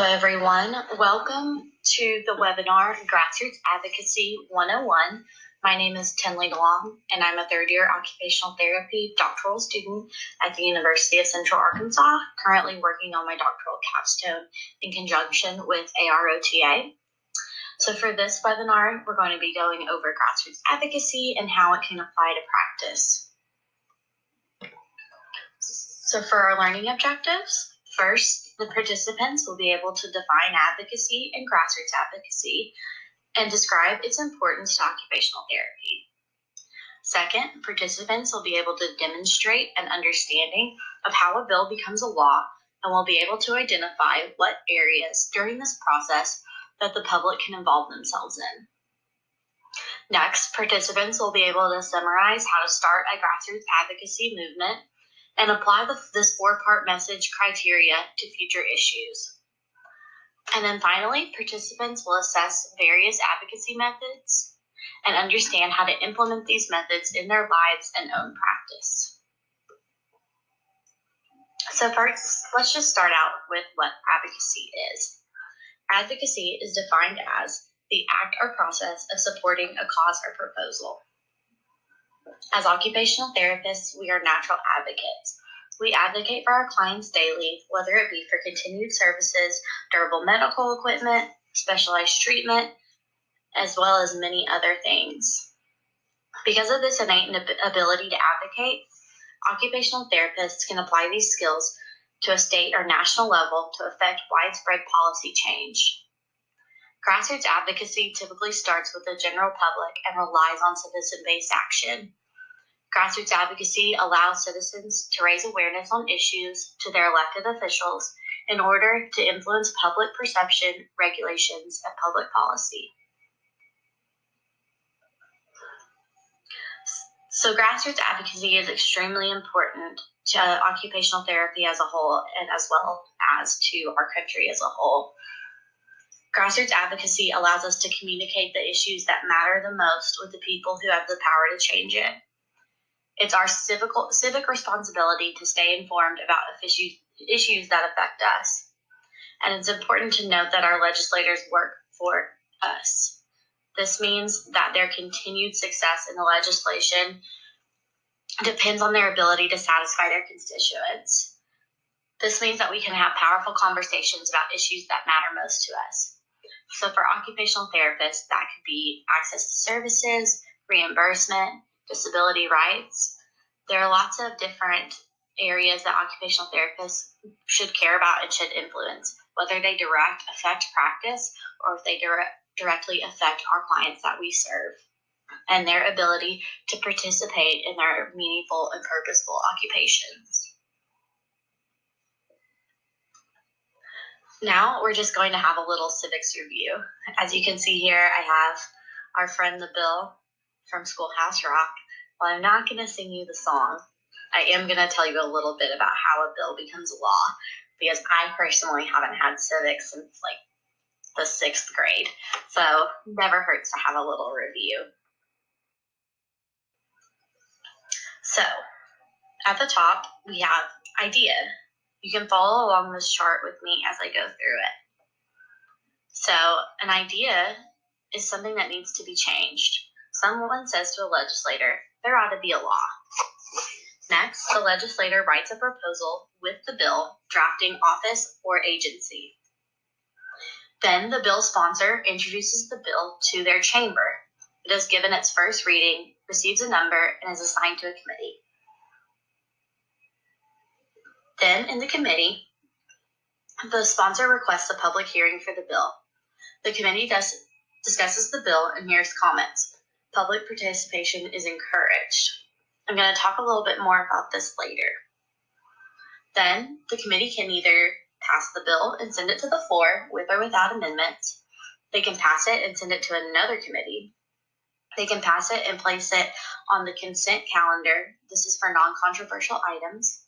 everyone, welcome to the webinar Grassroots Advocacy 101. My name is Tenley DeLong, and I'm a third-year occupational therapy doctoral student at the University of Central Arkansas, currently working on my doctoral capstone in conjunction with AROTA. So for this webinar, we're going to be going over grassroots advocacy and how it can apply to practice. So for our learning objectives, first, the participants will be able to define advocacy and grassroots advocacy and describe its importance to occupational therapy. Second, participants will be able to demonstrate an understanding of how a bill becomes a law and will be able to identify what areas during this process that the public can involve themselves in. Next, participants will be able to summarize how to start a grassroots advocacy movement and apply this four-part message criteria to future issues. And then finally, participants will assess various advocacy methods and understand how to implement these methods in their lives and own practice. So first, let's just start out with what advocacy is. Advocacy is defined as the act or process of supporting a cause or proposal. As occupational therapists, we are natural advocates. We advocate for our clients daily, whether it be for continued services, durable medical equipment, specialized treatment, as well as many other things. Because of this innate ability to advocate, occupational therapists can apply these skills to a state or national level to affect widespread policy change. Grassroots advocacy typically starts with the general public and relies on citizen-based action. Grassroots advocacy allows citizens to raise awareness on issues to their elected officials in order to influence public perception, regulations, and public policy. So grassroots advocacy is extremely important to occupational therapy as a whole and as well as to our country as a whole. Grassroots advocacy allows us to communicate the issues that matter the most with the people who have the power to change it. It's our civic responsibility to stay informed about issues that affect us. And it's important to note that our legislators work for us. This means that their continued success in the legislation depends on their ability to satisfy their constituents. This means that we can have powerful conversations about issues that matter most to us. So for occupational therapists, that could be access to services, reimbursement, disability rights. There are lots of different areas that occupational therapists should care about and should influence, whether they affect practice or if they directly affect our clients that we serve and their ability to participate in their meaningful and purposeful occupations. Now we're just going to have a little civics review. As you can see here, I have our friend the Bill from Schoolhouse Rock. Well, I'm not going to sing you the song. I am going to tell you a little bit about how a bill becomes a law, because I personally haven't had civics since like the 6th grade. So never hurts to have a little review. So at the top, we have idea. You can follow along this chart with me as I go through it. So an idea is something that needs to be changed. Someone says to a legislator, there ought to be a law. Next, the legislator writes a proposal with the bill, drafting office or agency. Then the bill sponsor introduces the bill to their chamber. It is given its first reading, receives a number, and is assigned to a committee. Then in the committee, the sponsor requests a public hearing for the bill. The committee discusses the bill and hears comments. Public participation is encouraged. I'm going to talk a little bit more about this later. Then the committee can either pass the bill and send it to the floor with or without amendments. They can pass it and send it to another committee. They can pass it and place it on the consent calendar. This is for non-controversial items.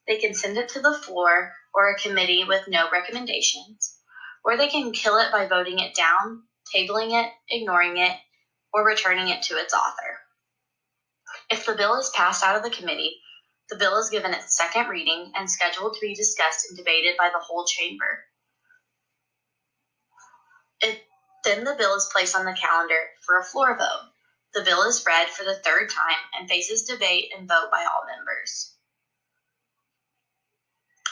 They can send it to the floor or a committee with no recommendations, or they can kill it by voting it down, tabling it, ignoring it, or returning it to its author. If the bill is passed out of the committee, the bill is given its second reading and scheduled to be discussed and debated by the whole chamber. Then the bill is placed on the calendar for a floor vote. The bill is read for the third time and faces debate and vote by all members.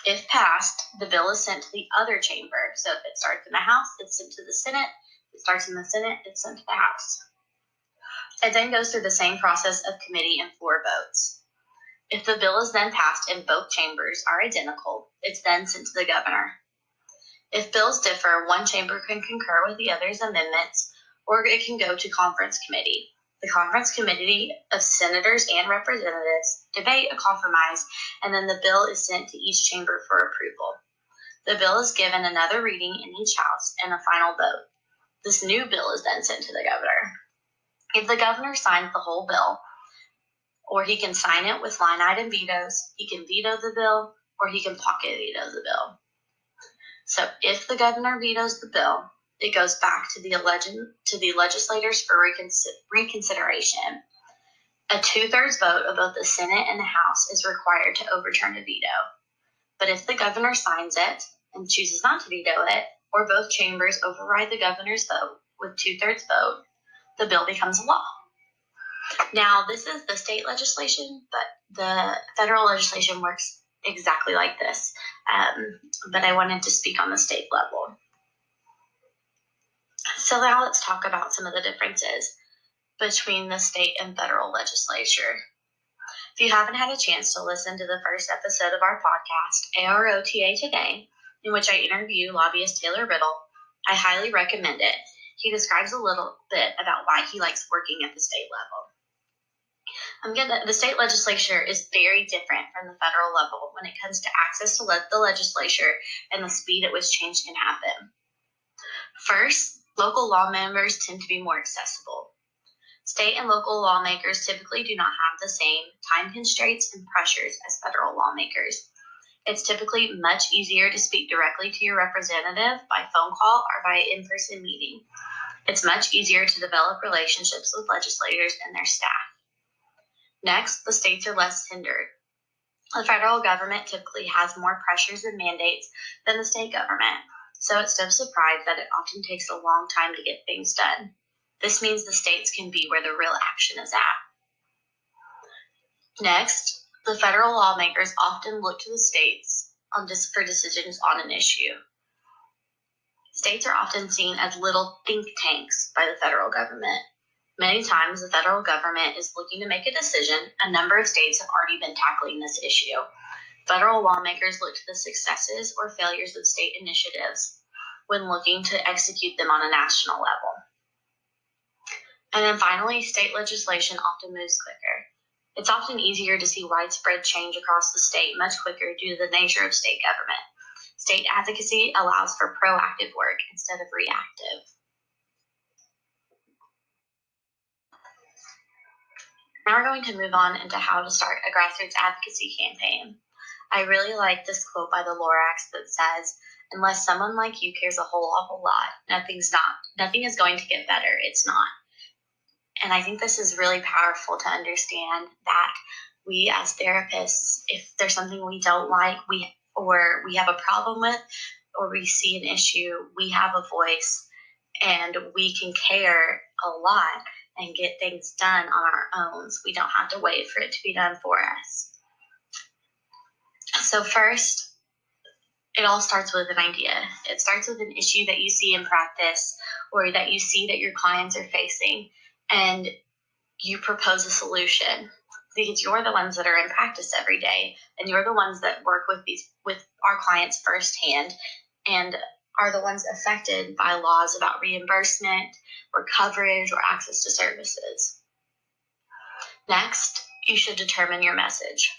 If passed, the bill is sent to the other chamber. So if it starts in the House, it's sent to the Senate. If it starts in the Senate, it's sent to the House. It then goes through the same process of committee and floor votes. If the bill is then passed and both chambers are identical, it's then sent to the governor. If bills differ, one chamber can concur with the other's amendments, or it can go to conference committee. The conference committee of senators and representatives debate a compromise, and then the bill is sent to each chamber for approval. The bill is given another reading in each house and a final vote. This new bill is then sent to the governor. If the governor signs the whole bill, or he can sign it with line item vetoes, he can veto the bill, or he can pocket veto the bill. So if the governor vetoes the bill, it goes back to the legislators for reconsideration. A 2/3 vote of both the Senate and the House is required to overturn a veto. But if the governor signs it and chooses not to veto it, or both chambers override the governor's vote with 2/3 vote, the bill becomes law. Now, this is the state legislation, but the federal legislation works exactly like this. But I wanted to speak on the state level. So now let's talk about some of the differences between the state and federal legislature. If you haven't had a chance to listen to the first episode of our podcast, AROTA Today, in which I interview lobbyist Taylor Riddle, I highly recommend it. He describes a little bit about why he likes working at the state level. The state legislature is very different from the federal level when it comes to access to the legislature and the speed at which change can happen. First, local law members tend to be more accessible. State and local lawmakers typically do not have the same time constraints and pressures as federal lawmakers. It's typically much easier to speak directly to your representative by phone call or by in-person meeting. It's much easier to develop relationships with legislators and their staff. Next, the states are less hindered. The federal government typically has more pressures and mandates than the state government, so it's no surprise that it often takes a long time to get things done. This means the states can be where the real action is at. Next, the federal lawmakers often look to the states for decisions on an issue. States are often seen as little think tanks by the federal government. Many times, the federal government is looking to make a decision. A number of states have already been tackling this issue. Federal lawmakers look to the successes or failures of state initiatives when looking to execute them on a national level. And then finally, state legislation often moves quicker. It's often easier to see widespread change across the state much quicker due to the nature of state government. State advocacy allows for proactive work instead of reactive. Now we're going to move on into how to start a grassroots advocacy campaign. I really like this quote by the Lorax that says, "Unless someone like you cares a whole awful lot, nothing is going to get better. It's not." And I think this is really powerful to understand that we as therapists, if there's something we don't like, or we have a problem with, or we see an issue, we have a voice and we can care a lot and get things done on our own. So we don't have to wait for it to be done for us. So first, it all starts with an idea. It starts with an issue that you see in practice or that you see that your clients are facing, and you propose a solution because you're the ones that are in practice every day, and you're the ones that work with our clients firsthand and are the ones affected by laws about reimbursement or coverage or access to services. Next, you should determine your message.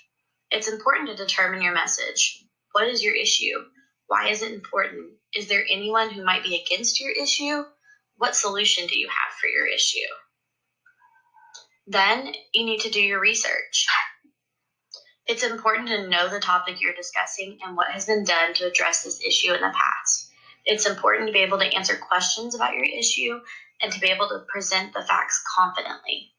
It's important to determine your message. What is your issue? Why is it important? Is there anyone who might be against your issue? What solution do you have for your issue? Then you need to do your research. It's important to know the topic you're discussing and what has been done to address this issue in the past. It's important to be able to answer questions about your issue and to be able to present the facts confidently.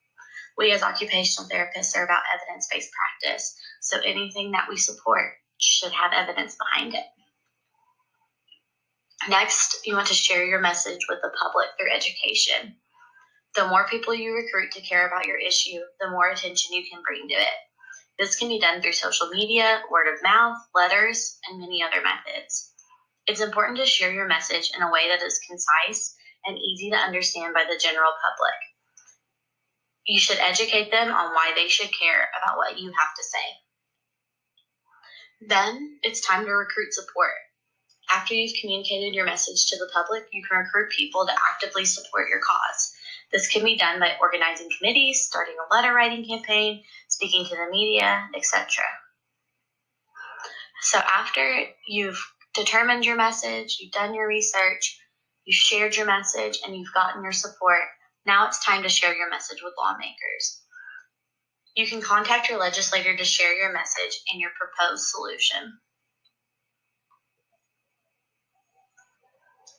We as occupational therapists are about evidence-based practice, so anything that we support should have evidence behind it. Next, you want to share your message with the public through education. The more people you recruit to care about your issue, the more attention you can bring to it. This can be done through social media, word of mouth, letters, and many other methods. It's important to share your message in a way that is concise and easy to understand by the general public. You should educate them on why they should care about what you have to say. Then it's time to recruit support. After you've communicated your message to the public, you can recruit people to actively support your cause. This can be done by organizing committees, starting a letter writing campaign, speaking to the media, etc. So after you've determined your message, you've done your research, you've shared your message, and you've gotten your support, now it's time to share your message with lawmakers. You can contact your legislator to share your message and your proposed solution.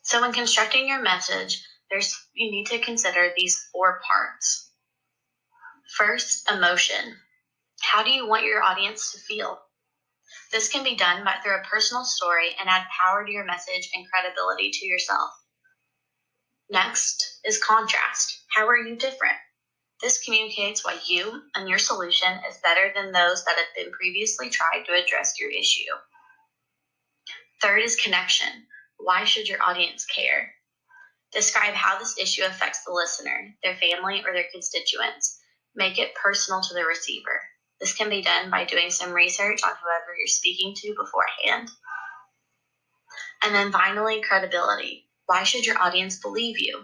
So when constructing your message, you need to consider these 4 parts. First, emotion. How do you want your audience to feel? This can be done through a personal story and add power to your message and credibility to yourself. Next is contrast. How are you different? This communicates why you and your solution is better than those that have been previously tried to address your issue. Third is connection. Why should your audience care? Describe how this issue affects the listener, their family, or their constituents. Make it personal to the receiver. This can be done by doing some research on whoever you're speaking to beforehand. And then finally, credibility. Why should your audience believe you?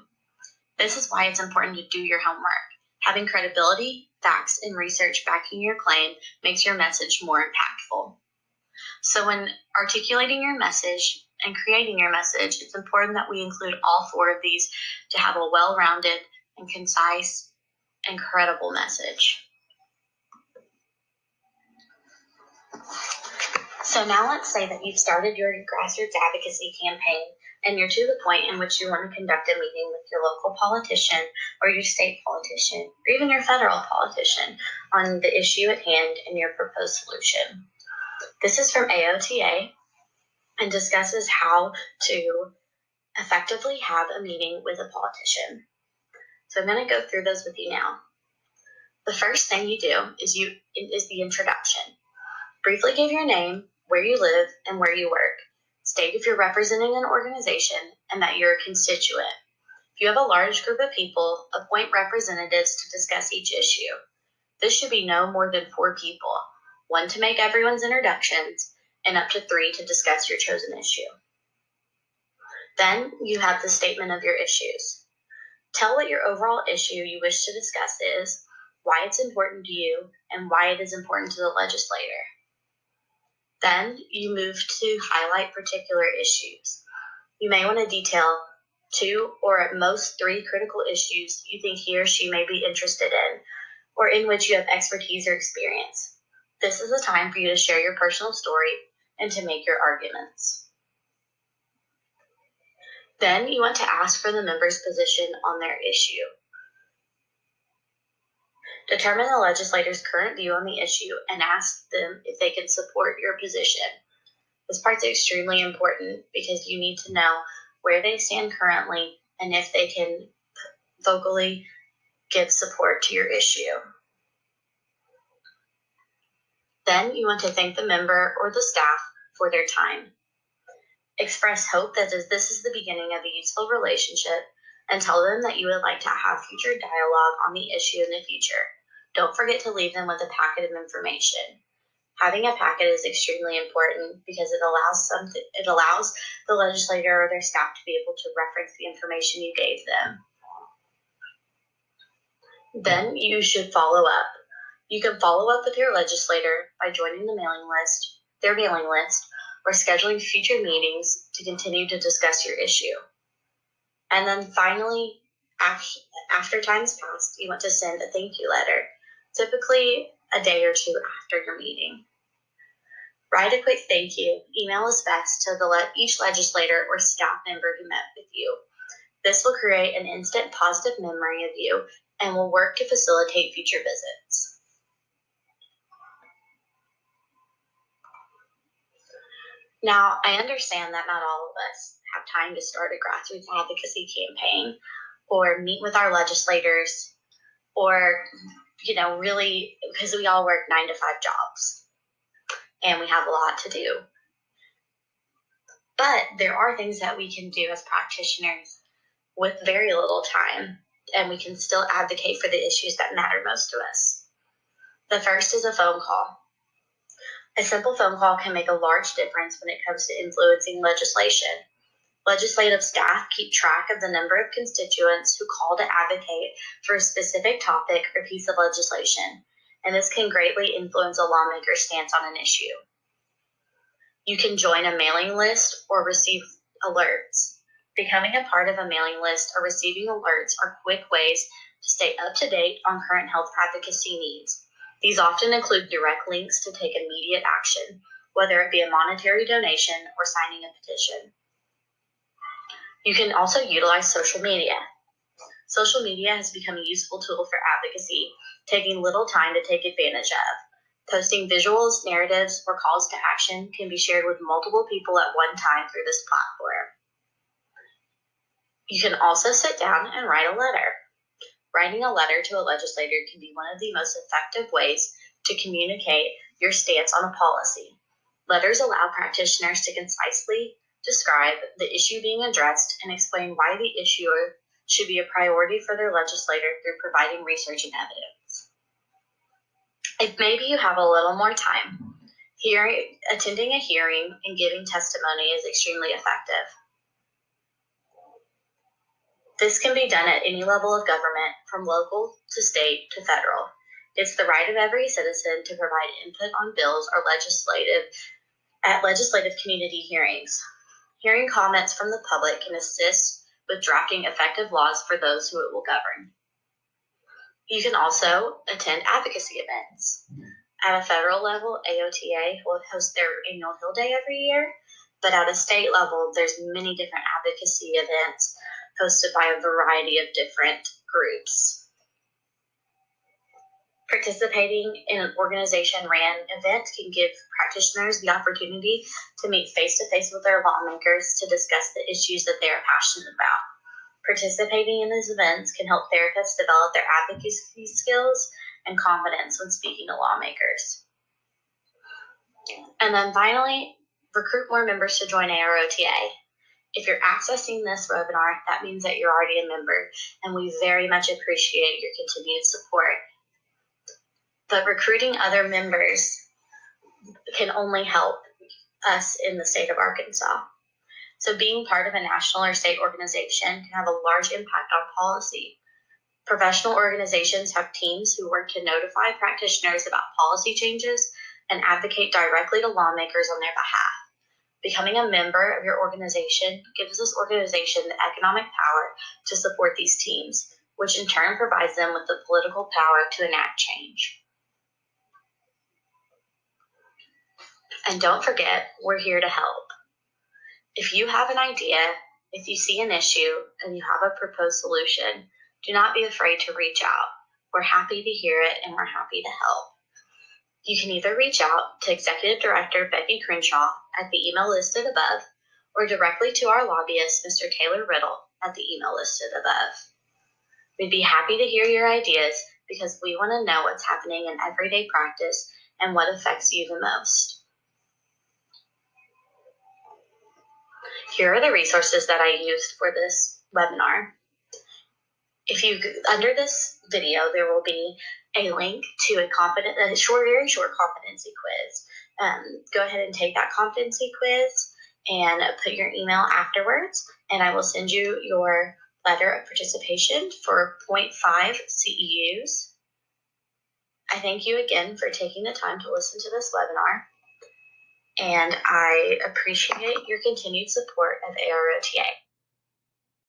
This is why it's important to do your homework. Having credibility, facts, and research backing your claim makes your message more impactful. So when articulating your message and creating your message, it's important that we include all 4 of these to have a well-rounded and concise and credible message. So now let's say that you've started your grassroots advocacy campaign and you're to the point in which you want to conduct a meeting with your local politician or your state politician or even your federal politician on the issue at hand and your proposed solution. This is from AOTA and discusses how to effectively have a meeting with a politician. So I'm going to go through those with you now. The first thing you do is the introduction. Briefly give your name, where you live, and where you work. State if you're representing an organization and that you're a constituent. If you have a large group of people, appoint representatives to discuss each issue. This should be no more than 4 people, 1 to make everyone's introductions, and up to 3 to discuss your chosen issue. Then you have the statement of your issues. Tell what your overall issue you wish to discuss is, why it's important to you, and why it is important to the legislator. Then you move to highlight particular issues. You may want to detail 2 or at most 3 critical issues you think he or she may be interested in, or in which you have expertise or experience. This is the time for you to share your personal story and to make your arguments. Then you want to ask for the member's position on their issue. Determine the legislator's current view on the issue and ask them if they can support your position. This part's extremely important because you need to know where they stand currently and if they can vocally give support to your issue. Then you want to thank the member or the staff for their time. Express hope that this is the beginning of a useful relationship and tell them that you would like to have future dialogue on the issue in the future. Don't forget to leave them with a packet of information. Having a packet is extremely important because it allows the legislator or their staff to be able to reference the information you gave them. Then you should follow up. You can follow up with your legislator by joining their mailing list, or scheduling future meetings to continue to discuss your issue. And then finally, after time's passed, you want to send a thank you letter, typically a day or 2 after your meeting. Write a quick thank you. Email is best to each legislator or staff member who met with you. This will create an instant positive memory of you and will work to facilitate future visits. Now, I understand that not all of us have time to start a grassroots advocacy campaign or meet with our legislators or, really, because we all work 9 to 5 jobs and we have a lot to do. But there are things that we can do as practitioners with very little time, and we can still advocate for the issues that matter most to us. The first is a phone call. A simple phone call can make a large difference when it comes to influencing legislation. Legislative staff keep track of the number of constituents who call to advocate for a specific topic or piece of legislation, and this can greatly influence a lawmaker's stance on an issue. You can join a mailing list or receive alerts. Becoming a part of a mailing list or receiving alerts are quick ways to stay up to date on current health advocacy needs. These often include direct links to take immediate action, whether it be a monetary donation or signing a petition. You can also utilize social media. Social media has become a useful tool for advocacy, taking little time to take advantage of. Posting visuals, narratives, or calls to action can be shared with multiple people at one time through this platform. You can also sit down and write a letter. Writing a letter to a legislator can be one of the most effective ways to communicate your stance on a policy. Letters allow practitioners to concisely describe the issue being addressed and explain why the issue should be a priority for their legislator through providing research and evidence. If maybe you have a little more time, attending a hearing and giving testimony is extremely effective. This can be done at any level of government, from local to state to federal. It's the right of every citizen to provide input on bills or legislative community hearings. Hearing comments from the public can assist with drafting effective laws for those who it will govern. You can also attend advocacy events. At a federal level, AOTA will host their annual Hill Day every year, but at a state level, there's many different advocacy events hosted by a variety of different groups. Participating in an organization-ran event can give practitioners the opportunity to meet face-to-face with their lawmakers to discuss the issues that they are passionate about. Participating in these events can help therapists develop their advocacy skills and confidence when speaking to lawmakers. And then finally, recruit more members to join AROTA. If you're accessing this webinar, that means that you're already a member, and we very much appreciate your continued support. But recruiting other members can only help us in the state of Arkansas. So being part of a national or state organization can have a large impact on policy. Professional organizations have teams who work to notify practitioners about policy changes and advocate directly to lawmakers on their behalf. Becoming a member of your organization gives this organization the economic power to support these teams, which in turn provides them with the political power to enact change. And don't forget, we're here to help. If you have an idea, if you see an issue, and you have a proposed solution, do not be afraid to reach out. We're happy to hear it, and we're happy to help. You can either reach out to Executive Director Becky Crenshaw at the email listed above, or directly to our lobbyist, Mr. Taylor Riddle, at the email listed above. We'd be happy to hear your ideas because we want to know what's happening in everyday practice and what affects you the most. Here are the resources that I used for this webinar. Under this video, there will be a link to a very short competency quiz. Go ahead and take that competency quiz and put your email afterwards, and I will send you your letter of participation for 0.5 CEUs. I thank you again for taking the time to listen to this webinar, and I appreciate your continued support of AROTA.